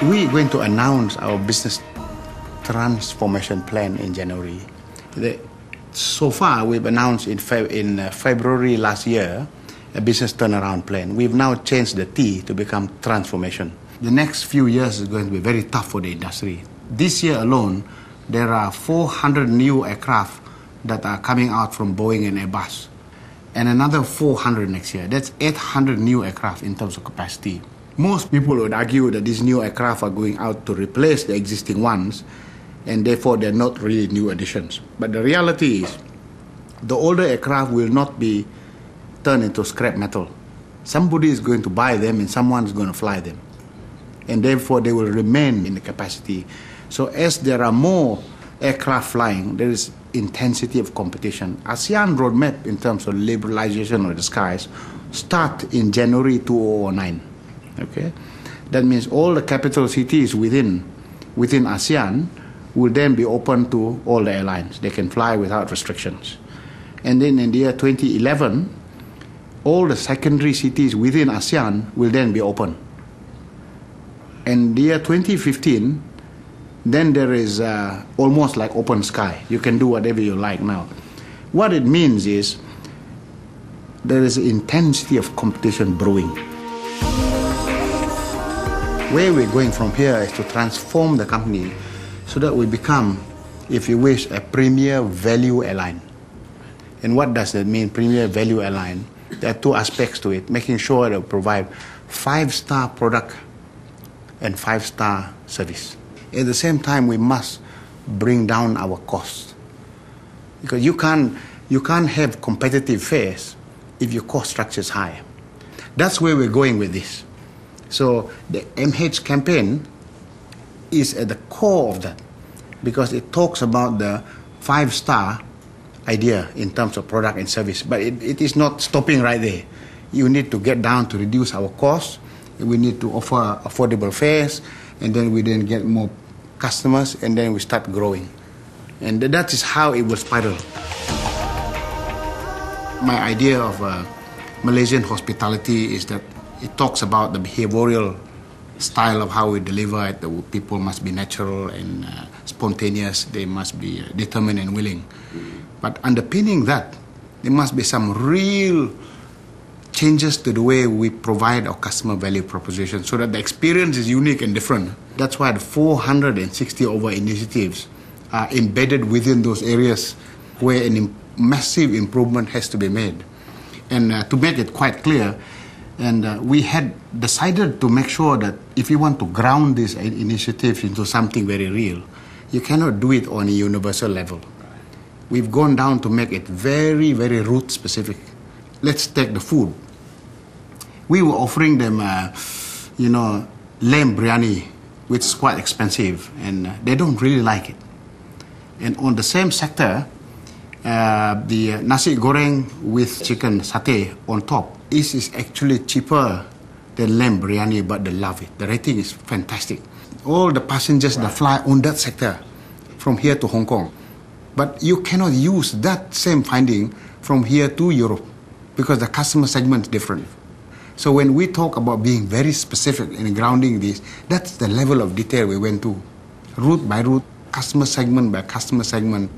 We're going to announce our business transformation plan in January. So far, we've announced in February last year a business turnaround plan. We've now changed the T to become transformation. The next few years is going to be very tough for the industry. This year alone, there are 400 new aircraft that are coming out from Boeing and Airbus, and another 400 next year. That's 800 new aircraft in terms of capacity. Most people would argue that these new aircraft are going out to replace the existing ones, and therefore they're not really new additions. But the reality is, the older aircraft will not be turned into scrap metal. Somebody is going to buy them and someone is going to fly them. And therefore they will remain in the capacity. So as there are more aircraft flying, there is intensity of competition. ASEAN roadmap in terms of liberalization of the skies start in January 2009. Okay? That means all the capital cities within ASEAN will then be open to all the airlines. They can fly without restrictions. And then in the year 2011, all the secondary cities within ASEAN will then be open. And the year 2015, then there is almost like open sky. You can do whatever you like now. What it means is there is intensity of competition brewing. Where we're going from here is to transform the company so that we become, if you wish, a premier value airline. And what does that mean, premier value airline? There are two aspects to it, making sure that we provide 5-star product and 5-star service. At the same time, we must bring down our costs. Because you can't have competitive fares if your cost structure is high. That's where we're going with this. So the MH campaign is at the core of that, because it talks about the 5-star idea in terms of product and service. But it is not stopping right there. You need to get down to reduce our costs. We need to offer affordable fares, and then we then get more customers, and then we start growing. And that is how it will spiral. My idea of Malaysian hospitality is that it talks about the behavioral style of how we deliver it. The people must be natural and spontaneous. They must be determined and willing. But underpinning that, there must be some real changes to the way we provide our customer value proposition so that the experience is unique and different. That's why the 460 over initiatives are embedded within those areas where a massive improvement has to be made. And to make it quite clear, we had decided to make sure that if you want to ground these initiatives into something very real, you cannot do it on a universal level. We've gone down to make it very, very route specific. Let's take the food. We were offering them, lamb biryani, which is quite expensive, and they don't really like it. And on the same sector, the nasi goreng with chicken satay on top is actually cheaper than lamb biryani, but they love it. The rating is fantastic. All the passengers that fly on that sector from here to Hong Kong. But you cannot use that same finding from here to Europe because the customer segment is different. So when we talk about being very specific in grounding this, that's the level of detail we went to. Route by route, customer segment by customer segment.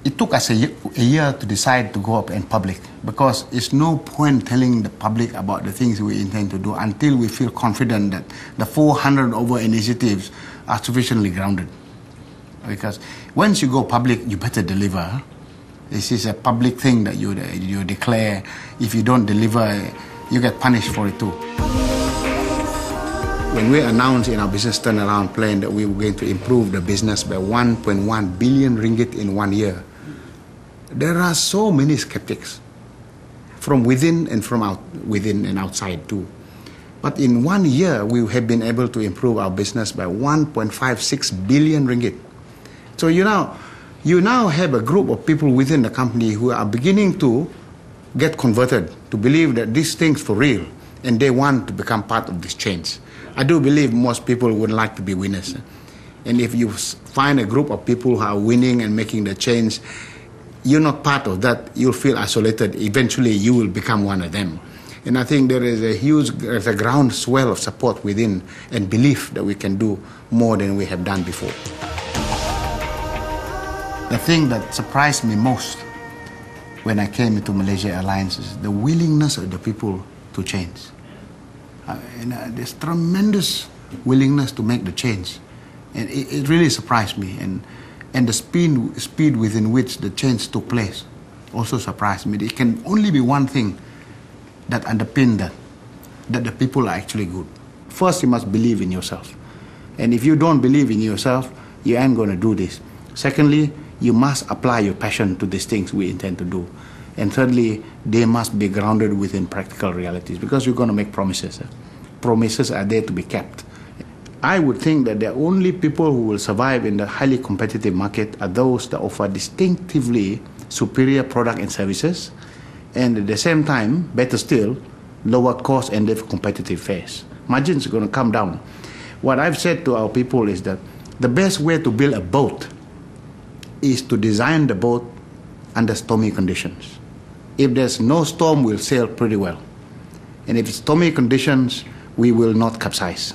It took us a year to decide to go up in public because it's no point telling the public about the things we intend to do until we feel confident that the 400 over initiatives are sufficiently grounded. Because once you go public, you better deliver. This is a public thing that you declare. If you don't deliver, you get punished for it too. When we announced in our business turnaround plan that we were going to improve the business by 1.1 billion ringgit in 1 year, there are so many skeptics from within and within and outside too. But in 1 year, we have been able to improve our business by 1.56 billion ringgit. So you now have a group of people within the company who are beginning to get converted to believe that these things for real, and they want to become part of this change. I do believe most people would like to be winners. And if you find a group of people who are winning and making the change, you're not part of that, you'll feel isolated. Eventually, you will become one of them. And I think there's a groundswell of support within and belief that we can do more than we have done before. The thing that surprised me most when I came into Malaysia Airlines is the willingness of the people to change. There's tremendous willingness to make the change. And it really surprised me. And the speed within which the change took place also surprised me. It can only be one thing that underpins that the people are actually good. First, you must believe in yourself. And if you don't believe in yourself, you ain't going to do this. Secondly, you must apply your passion to these things we intend to do. And thirdly, they must be grounded within practical realities, because you're going to make promises. Promises are there to be kept. I would think that the only people who will survive in the highly competitive market are those that offer distinctively superior product and services, and at the same time, better still, lower cost and therefore competitive fares. Margins are going to come down. What I've said to our people is that the best way to build a boat is to design the boat under stormy conditions. If there's no storm, we'll sail pretty well. And if it's stormy conditions, we will not capsize.